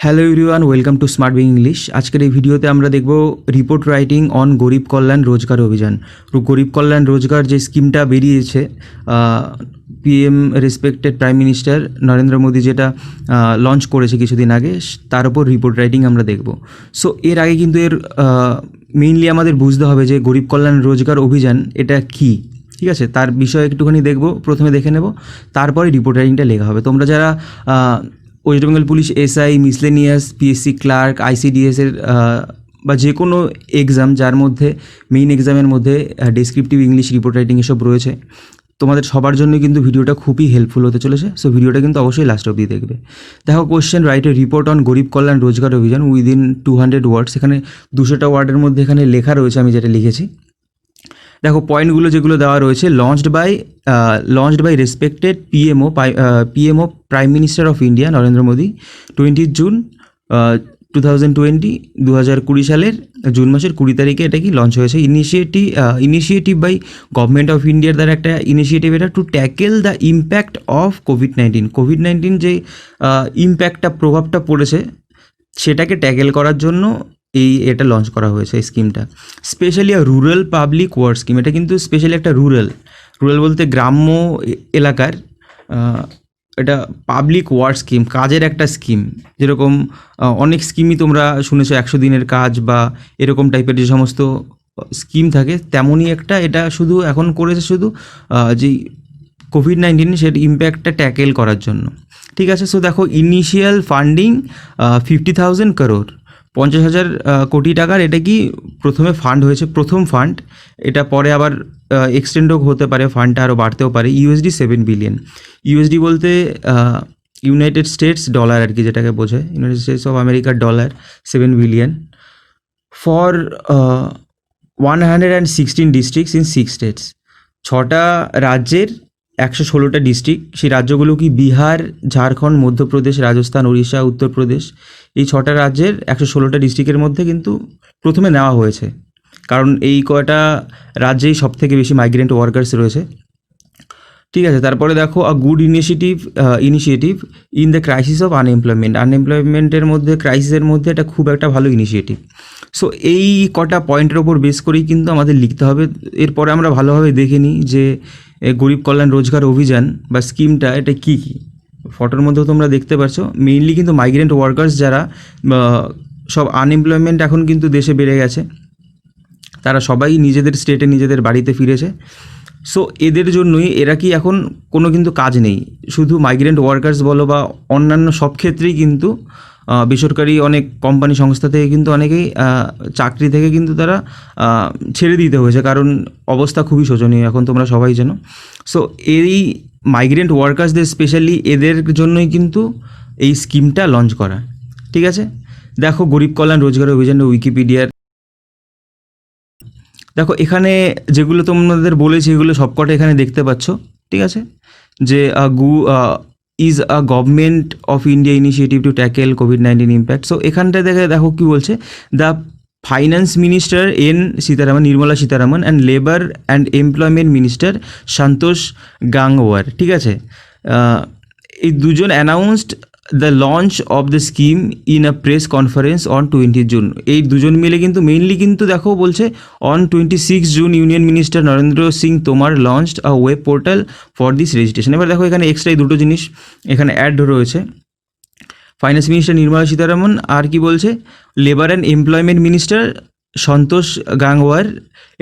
Hello everyone, welcome to smart being English. আজকের এই ভিডিওতে আমরা দেখব রিপোর্ট রাইটিং অন গরিব কল্যাণ রোজগার অভিযান। গরিব কল্যাণ রোজগার যে স্কিমটা বেরিয়েছে, PM respected prime minister Narendra Modi যেটা লঞ্চ করেছে কিছুদিন আগে, তার উপর রিপোর্ট রাইটিং আমরা দেখব। সো এর আগে কিন্তু মেইনলি আমাদের বুঝতে হবে যে গরিব কল্যাণ রোজগার অভিযান এটা কী, ঠিক আছে? তার বিষয়ে একটুখানি দেখব, প্রথমে দেখে নেব, তারপরে রিপোর্ট রাইটিংটা লেখা হবে। তোমরা যারা West Bengal police SI, miscellaneous, PSC clerk, আইসিডিএসের বা যে কোনো এক্সাম যার মধ্যে মেইন এক্সামের মধ্যে ডেসক্রিপটিভ ইংলিশ, রিপোর্ট রাইটিং এসব রয়েছে, তোমাদের সবার জন্য কিন্তু ভিডিওটা খুবই হেল্পফুল হতে চলেছে। সো ভিডিওটা কিন্তু অবশ্যই লাস্ট অবধি দেখবে। দেখো, question, write a report on গরিব কল্যাণ রোজগার অভিযান উইদিন 200 ওয়ার্ডস। এখানে 200টা ওয়ার্ডের মধ্যে এখানে লেখা রয়েছে, আমি যেটা লিখেছি। দেখো পয়েন্টগুলো যেগুলো দেওয়া রয়েছে, launched by respected PMO prime minister of India Narendra Modi 20 June 2020, 2020 সালের জুন মাসের 20 তারিখে এটা কি লঞ্চ হয়েছে। ইনিশিয়েটিভ বাই গভর্নমেন্ট অফ ইন্ডিয়ার দ্বারা একটা ইনিশিয়েটিভ এটা, two tackle the impact of COVID-19 যে ইম্প্যাক্টটা, প্রভাবটা পড়েছে সেটাকে ট্যাকেল করার জন্য এটা লঞ্চ করা হয়েছে এই স্কিমটা। Specially rural public work scheme. এটা কিন্তু স্পেশালি একটা রুরাল বলতে গ্রাম্য এলাকার এটা পাবলিক ওয়ার্ক স্কিম, কাজের একটা স্কিম। যেরকম অনেক স্কিমই তোমরা শুনেছো, 100 দিনের কাজ বা এরকম টাইপের যে সমস্ত স্কিম থাকে, তেমনই একটা এটা শুধু এখন করেছে শুধু যেই কোভিড-19 সেটা ইম্প্যাক্টটা ট্যাকেল করার জন্য, ঠিক আছে? সো দেখো, ইনিশিয়াল ফান্ডিং 50,000 crore, 50,000 কোটি টাকার এটা কি প্রথমে ফান্ড হয়েছে, প্রথম ফান্ড। এটা পরে আবার এক্সটেন্ডও হতে পারে, ফান্ডটা আরও বাড়তেও পারে। $7 বিলিয়ন। ইউএসডি বলতে ইউনাইটেড স্টেটস ডলার আর কি, যেটাকে বোঝায়, ইউনাইটেড স্টেটস অফ আমেরিকার dollar, 7 billion for 116 districts in 6 states. 6টা রাজ্যের 116টা ডিস্ট্রিক্ট। সেই রাজ্যগুলো কি বিহার, ঝাড়খণ্ড, মধ্যপ্রদেশ, রাজস্থান, উড়িষ্যা, উত্তরপ্রদেশ। এই 6টা রাজ্যের 116টা ডিস্ট্রিক্টের মধ্যে কিন্তু প্রথমে নেওয়া হয়েছে, কারণ এই কয়টা রাজ্যেই সব থেকে বেশি মাইগ্রেন্ট ওয়ার্কার্স রয়েছে, ঠিক আছে? তারপরে দেখো, a good initiative in the crisis of আনএমপ্লয়মেন্টের মধ্যে, ক্রাইসিসের মধ্যে এটা খুব একটা ভালো ইনিশিয়েটিভ। সো এই কটা পয়েন্টের ওপর বেস করেই কিন্তু আমাদের লিখতে হবে। এরপরে আমরা ভালোভাবে দেখে নিই যে গরিব কল্যাণ রোজগার অভিযান বা স্কিমটা এটা কী কী। ফটোর মধ্যেও তোমরা দেখতে পাচ্ছ, মেইনলি কিন্তু মাইগ্রেন্ট ওয়ার্কার্স যারা, সব আনএমপ্লয়মেন্ট এখন কিন্তু দেশে বেড়ে গেছে, তারা সবাই নিজেদের স্টেটে, নিজেদের বাড়িতে ফিরেছে। সো এদের জন্যই, এরা কি এখন কোনো কিন্তু কাজ নেই, শুধু মাইগ্রেন্ট ওয়ার্কার্স বলো বা অন্যান্য সব ক্ষেত্রেই কিন্তু বেসরকারি অনেক কোম্পানি সংস্থা থেকে কিন্তু অনেকেই চাকরি থেকে কিন্তু তারা ছেড়ে দিতে হয়েছে, কারণ অবস্থা খুবই শোচনীয় এখন, তোমরা সবাই জানো। সো এই মাইগ্রেন্ট ওয়ার্কার্সদের স্পেশালি এদের জন্যই কিন্তু এই স্কিমটা লঞ্চ করা, ঠিক আছে? দেখো, গরিব কল্যাণ রোজগার অভিযানের উইকিপিডিয়ার, দেখো এখানে যেগুলো তোমাদের বলেছি এগুলো সবকটা এখানে দেখতে পাচ্ছ, ঠিক আছে? যে is a government of India initiative to tackle কোভিড-19 ইম্প্যাক্ট। সো এখানটায় দেখো কি বলছে, the finance minister Nirmala Sitharaman and labour and employment minister Santosh Gangwar, ঠিক আছে? এই দুজন announced the launch of the scheme in a press conference on 20 June. এই দুজন মিলে কিন্তু মেইনলি কিন্তু দেখো বলছে, on 26 June union minister Narendra Singh Tomar launched a web portal for this registration. এবার দেখো এখানে এক্সট্রা দুটো জিনিস এখানে অ্যাড রয়েছে, ফাইন্যান্স মিনিস্টার নির্মলা সীতারামন আর কি বলছে, labour and employment minister Santosh Gangwar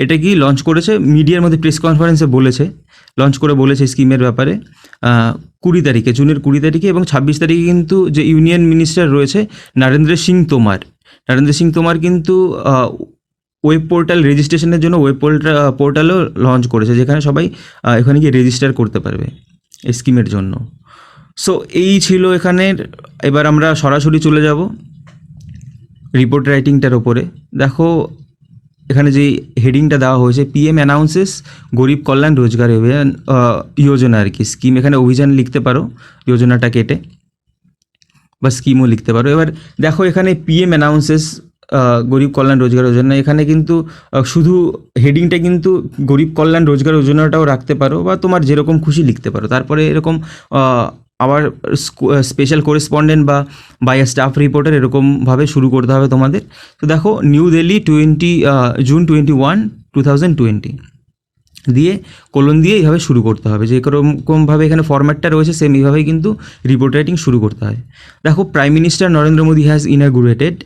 এটা কি লঞ্চ করেছে, মিডিয়ার মধ্যে প্রেস কনফারেন্সে লঞ্চ করে বলেছে স্কিমের ব্যাপারে 20 তারিখে, জুনের 20 তারিখে। এবং 26 তারিখে কিন্তু যে ইউনিয়ন মিনিস্টার রয়েছে নরেন্দ্র সিং তোমার কিন্তু ওয়েব পোর্টাল রেজিস্ট্রেশনের জন্য ওয়েব পোর্টালও লঞ্চ করেছে, যেখানে সবাই এখানে গিয়ে রেজিস্টার করতে পারবে এই স্কিমের জন্য। সো এই ছিল এখানের। এবার আমরা সরাসরি চলে যাব রিপোর্ট রাইটিংটার ওপরে। দেখো এখানে যে হেডিংটা দেওয়া হয়েছে, পিএম অ্যানাউন্সেস গরিব কল্যাণ রোজগার অভিযান যোজনা আর কি, স্কিম। এখানে অভিযান লিখতে পারো, যোজনাটা কেটে, বা স্কিমও লিখতে পারো। এবার দেখো এখানে পিএম অ্যানাউন্সেস গরিব কল্যাণ রোজগার যোজনা, এখানে কিন্তু শুধু হেডিংটা কিন্তু গরিব কল্যাণ রোজগার যোজনাটাও রাখতে পারো, বা তোমার যেরকম খুশি লিখতে পারো। তারপরে এরকম আবার স্পেশাল করেসপন্ডেন্ট বা বাই স্টাফ রিপোর্টার এরকমভাবে শুরু করতে হবে তোমাদের। তো দেখো নিউ দিল্লি জুন 21, 2020 দিয়ে কোলন দিয়ে এইভাবে শুরু করতে হবে, যে কোনোভাবে এখানে ফরম্যাটটা রয়েছে সেম এইভাবেই কিন্তু রিপোর্ট রাইটিং শুরু করতে হয়। দেখো prime minister Narendra Modi has inaugurated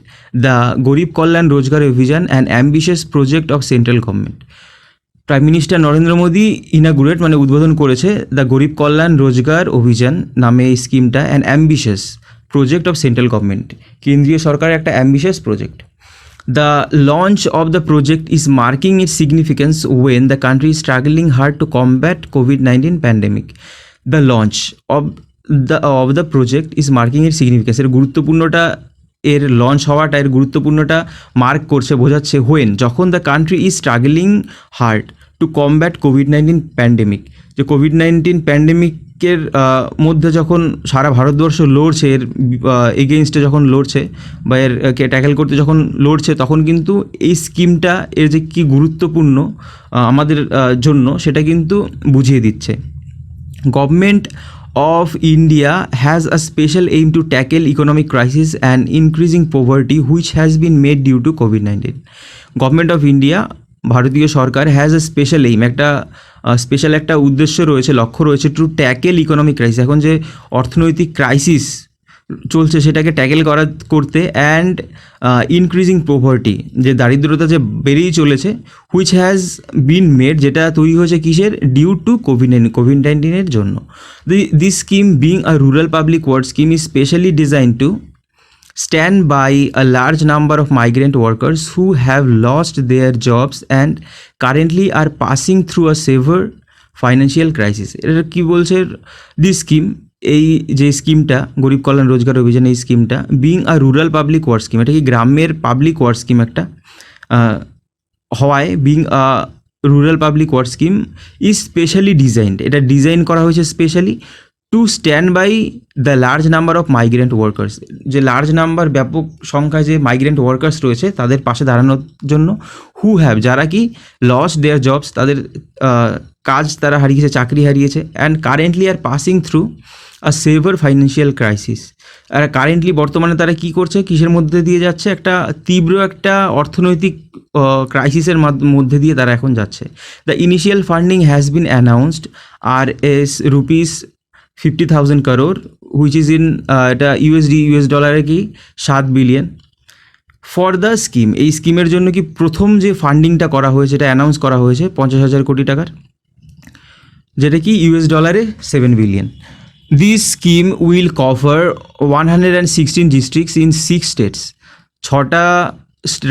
the গরিব কল্যাণ রোজগার অভিযান an ambitious project of central government. Prime minister Narendra Modi inaugurate মানে উদ্বোধন করেছে দ্য গরিব কল্যাণ রোজগার অভিযান নামে এই স্কিমটা, an ambitious project of central government, কেন্দ্রীয় সরকারের একটা ambitious project. The launch of the project is marking its significance when the country is struggling hard to combat COVID-19 pandemic. The launch of the project is marking its significance. এর গুরুত্বপূর্ণটা, এর launch হওয়াটা এর গুরুত্বপূর্ণটা mark করছে, বোঝাচ্ছে when, যখন the country is struggling hard to combat COVID-19 pandemic, যে COVID-19 প্যান্ডেমিকের মধ্যে যখন সারা ভারতবর্ষ লড়ছে, এর এগেইনস্টে যখন লড়ছে বা এরকে ট্যাকেল করতে যখন লড়ছে, তখন কিন্তু এই স্কিমটা এর যে কী গুরুত্বপূর্ণ আমাদের জন্য সেটা কিন্তু বুঝিয়ে দিচ্ছে। Government of India has a special aim to tackle economic crisis and increasing poverty which has been made due to COVID-19. Government of India, ভারতীয় সরকার, হ্যাজ এ স্পেশাল এইম, একটা স্পেশাল একটা উদ্দেশ্য রয়েছে, লক্ষ্য রয়েছে, টু ট্যাকেল ইকোনমিক ক্রাইসিস, এখন যে অর্থনৈতিক ক্রাইসিস চলছে সেটাকে ট্যাকেল করতে, অ্যান্ড ইনক্রিজিং পোভার্টি, যে দারিদ্রতা যে বেড়েই চলেছে, হুইচ হ্যাজ বিন মেড, যেটা তৈরি হয়েছে কিসের, ডিউ টু কোভিড-19 জন্য। This scheme being a rural public work scheme is specially design to stand by a large number of migrant workers who have lost their jobs and currently are passing through a severe financial crisis. এটা কি বলছে, this scheme, এই যে স্কিমটা গরিব কল্যাণ রোজগার অভিযান, এই স্কিমটা being a rural public work scheme, এটা কি গ্রামের পাবলিক ওয়ার্ক স্কিম একটা হওয়ায়, being a rural public work scheme is specially designed, এটা ডিজাইন করা হয়েছে specially to stand by the large number of migrant workers, যে লার্জ নাম্বার, ব্যাপক সংখ্যায় যে মাইগ্রেন্ট ওয়ার্কার্স রয়েছে তাদের পাশে দাঁড়ানোর জন্য, হু হ্যাভ, যারা কি লস্ট দেয়ার জবস, তাদের কাজ তারা হারিয়েছে, চাকরি হারিয়েছে, and currently are passing through a severe financial crisis, আর কারেন্টলি বর্তমানে তারা কি করছে, কিসের মধ্যে দিয়ে যাচ্ছে, একটা তীব্র একটা অর্থনৈতিক ক্রাইসিসের মধ্যে দিয়ে তারা এখন যাচ্ছে। The initial funding has been announced R S rupees 50,000 crore, which is in, এটা ইউএস ডলারে কি 7 বিলিয়ন ফর দ্য স্কিম। এই স্কিমের জন্য কি প্রথম যে ফান্ডিংটা করা হয়েছে, এটা অ্যানাউন্স করা হয়েছে 50,000 কোটি টাকার, যেটা কি ইউএস ডলারে 7 billion. This scheme will cover 116 districts in 6 states, 6টা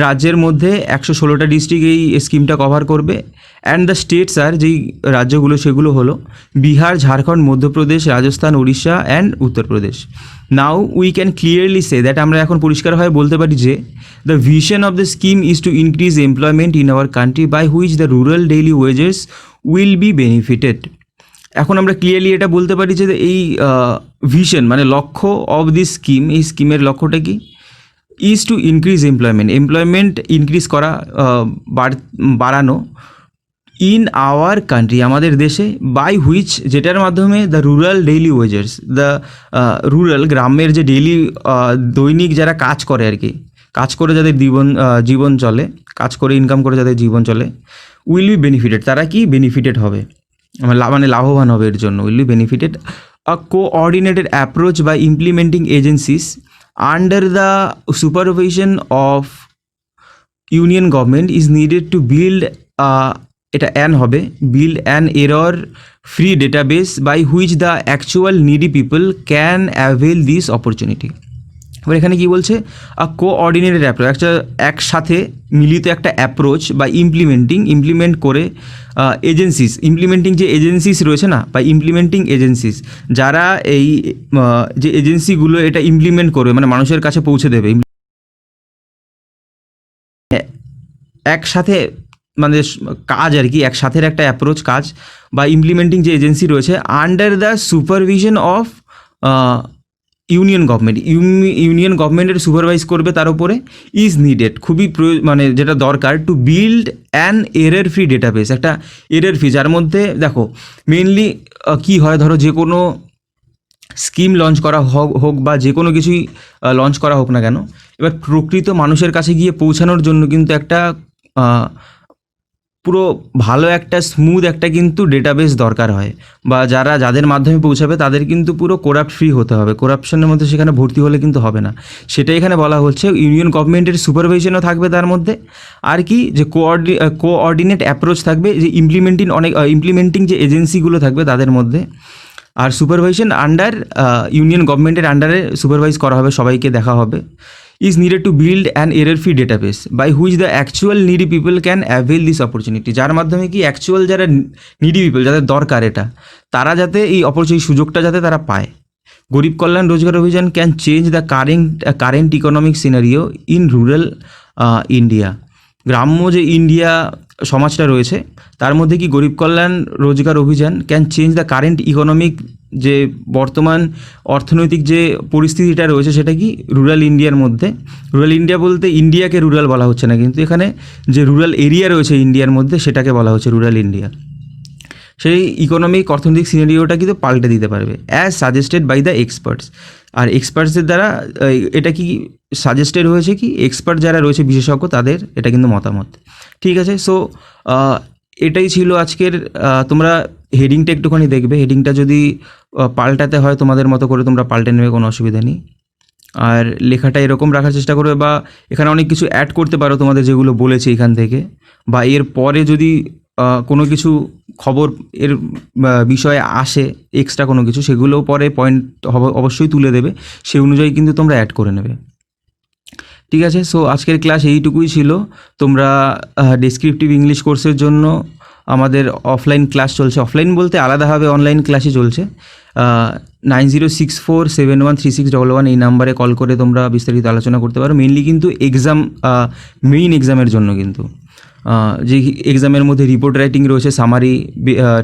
রাজ্যের মধ্যে 116টা ডিস্ট্রিক্ট এই স্কিমটা কভার করবে। অ্যান্ড দ্য স্টেটস আর, যেই রাজ্যগুলো সেগুলো হলো Bihar, Jharkhand, Madhya Pradesh, Rajasthan, Orissa and Uttar Pradesh. Now we can clearly say that, আমরা এখন পরিষ্কারভাবে বলতে পারি যে the vision of the scheme is to increase employment in our country by which the rural daily wages will be benefited. এখন আমরা ক্লিয়ারলি এটা বলতে পারি যে এই ভিশন মানে লক্ষ্য অফ দিস স্কিম, এই স্কিমের লক্ষ্যটা কি, is to increase employment increase করা, বাড়ানো, ইন আওয়ার কান্ট্রি, আমাদের দেশে, বাই হুইচ, যেটার মাধ্যমে the rural daily wagers, the rural, গ্রামের যে ডেইলি দৈনিক যারা কাজ করে আর কি, কাজ করে যাদের জীবন চলে, কাজ করে ইনকাম করে যাদের জীবন চলে, উইল বি বেনিফিটেড, তারা কি বেনিফিটেড হবে, মানে লাভবান হবে এর জন্য, will be benefited. A coordinated approach by implementing agencies under the supervision of union government is needed to build, এটা হবে build an error free database by which the actual needy people can avail this opportunity. এবার এখানে কি বলছে, coordinated approach, একটা একসাথে মিলিত একটা অ্যাপ্রোচ বা ইমপ্লিমেন্ট করে এজেন্সিস, ইমপ্লিমেন্টিং যে এজেন্সিস রয়েছে না, বা ইমপ্লিমেন্টিং এজেন্সিস, যারা এই যে এজেন্সিগুলো এটা ইমপ্লিমেন্ট করবে, মানে মানুষের কাছে পৌঁছে দেবে, একসাথে মানে কাজ আর কি, একসাথে একটা অ্যাপ্রোচ কাজ বা ইমপ্লিমেন্টিং যে এজেন্সি রয়েছে, under the supervision of union গভর্নমেন্টের সুপারভাইজ করবে তার উপরে, ইজ নিডেড, খুবই মানে যেটা দরকার, to build an error free database, একটা এরর ফ্রি, যার মধ্যে দেখো মেনলি কী হয়, ধরো যে কোনো স্কিম লঞ্চ করা হোক বা যে কোনো কিছুই লঞ্চ করা হোক না কেন, এবার প্রকৃত মানুষের কাছে গিয়ে পৌঁছানোর জন্য কিন্তু একটা পুরো ভালো একটা স্মুথ একটা কিন্তু ডেটাবেস দরকার হয়, বা যাদের মাধ্যমে পৌঁছাবে তাদের কিন্তু পুরো করাপ্ট ফ্রি হতে হবে। করাপশনের মধ্যে সেখানে ভর্তি হলে কিন্তু হবে না, সেটাই এখানে বলা হচ্ছে। ইউনিয়ন গভর্নমেন্টের সুপারভিশনও থাকবে তার মধ্যে, আর কি যে কোঅর্ডিনেট অ্যাপ্রোচ থাকবে, যে ইমপ্লিমেন্টিং যে এজেন্সিগুলো থাকবে তাদের মধ্যে। আর সুপারভাইজেশন আন্ডার ইউনিয়ন গভর্নমেন্টের আন্ডারে সুপারভাইজ করা হবে, সবাইকে দেখা হবে। is needed to build an error-free database by which the actual needy people can avail this opportunity, যার মাধ্যমে কি অ্যাকচুয়াল যারা নিডি পিপল, যাদের দরকার এটা, তারা যাতে এই সুযোগটা যাতে তারা পায়। গরিব কল্যাণ রোজগার অভিযান can change the current economic scenario in rural India. গ্রাম্য যে ইন্ডিয়া সমাজটা রয়েছে তার মধ্যে কি গরিব কল্যাণ রোজগার অভিযান can change the current economic, যে বর্তমান অর্থনৈতিক যে পরিস্থিতিটা রয়েছে সেটা কি রুরাল ইন্ডিয়ার মধ্যে। রুরাল ইন্ডিয়া বলতে ইন্ডিয়াকে রুরাল বলা হচ্ছে না, কিন্তু এখানে যে রুরাল এরিয়া রয়েছে ইন্ডিয়ার মধ্যে সেটাকে বলা হচ্ছে রুরাল ইন্ডিয়া। সেই ইকোনমিক অর্থনৈতিক সিনারিওটা কিন্তু পাল্টে দিতে পারবে as suggested by the experts. আর এক্সপার্টসদের দ্বারা এটা কি সাজেস্টেড হয়েছে, কি এক্সপার্ট যারা রয়েছে বিশেষজ্ঞ তাদের এটা কিন্তু মতামত। ঠিক আছে, সো এটাই ছিল আজকের। তোমরা হেডিংটা একটুখানি দেখবে, হেডিংটা যদি পাল্টাতে হয় তোমাদের মতো করে তোমরা পাল্টে নেবে, কোনো অসুবিধা নেই। আর লেখাটা এরকম রাখার চেষ্টা করবে, বা এখানে অনেক কিছু অ্যাড করতে পারো তোমাদের যেগুলো বলেছি এখান থেকে, বা এর পরে যদি কোনো কিছু খবর এর বিষয়ে আসে এক্সট্রা কোনো কিছু, সেগুলোও পরে পয়েন্ট অবশ্যই তুলে দেবে, সেই অনুযায়ী কিন্তু তোমরা অ্যাড করে নেবে। ঠিক আছে, সো আজকের ক্লাস এইটুকুই ছিল। তোমরা ডেসক্রিপটিভ ইংলিশ কোর্সের জন্য আমাদের অফলাইন ক্লাস চলছে, অফলাইন বলতে আলাদাভাবে অনলাইন ক্লাসই চলছে। 9064713611 এই নাম্বারে কল করে তোমরা বিস্তারিত আলোচনা করতে পারো। মেইনলি কিন্তু মেইন এক্সামের জন্য, কিন্তু যে এক্সামের মধ্যে রিপোর্ট রাইটিং রয়েছে, সামারি,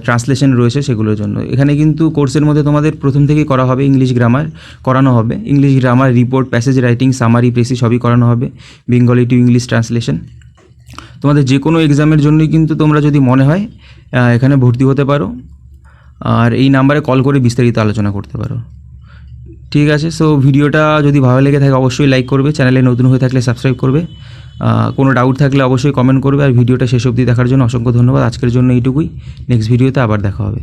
ট্রান্সলেশন রয়েছে, সেগুলোর জন্য। এখানে কিন্তু কোর্সের মধ্যে তোমাদের প্রথম থেকেই করা হবে, ইংলিশ গ্রামার করানো হবে, English grammar, report, passage writing, summary, precis সবই করানো হবে, বেঙ্গলি টু ইংলিশ ট্রান্সলেশন। তোমাদের যে কোনো এক্সামের জন্যই কিন্তু তোমরা যদি মনে হয় এখানে ভর্তি হতে পারো, আর এই নাম্বারে কল করে বিস্তারিত আলোচনা করতে পারো। ঠিক আছে, সো ভিডিওটা যদি ভালো লেগে থাকে অবশ্যই লাইক করবে, চ্যানেলে নতুন হয়ে থাকলে সাবস্ক্রাইব করবে, কোনো ডাউট থাকলে অবশ্যই কমেন্ট করবে। আর ভিডিওটা শেষ অবধি দেখার জন্য অসংখ্য ধন্যবাদ। আজকের জন্য এইটুকুই, নেক্সট ভিডিওতে আবার দেখা হবে।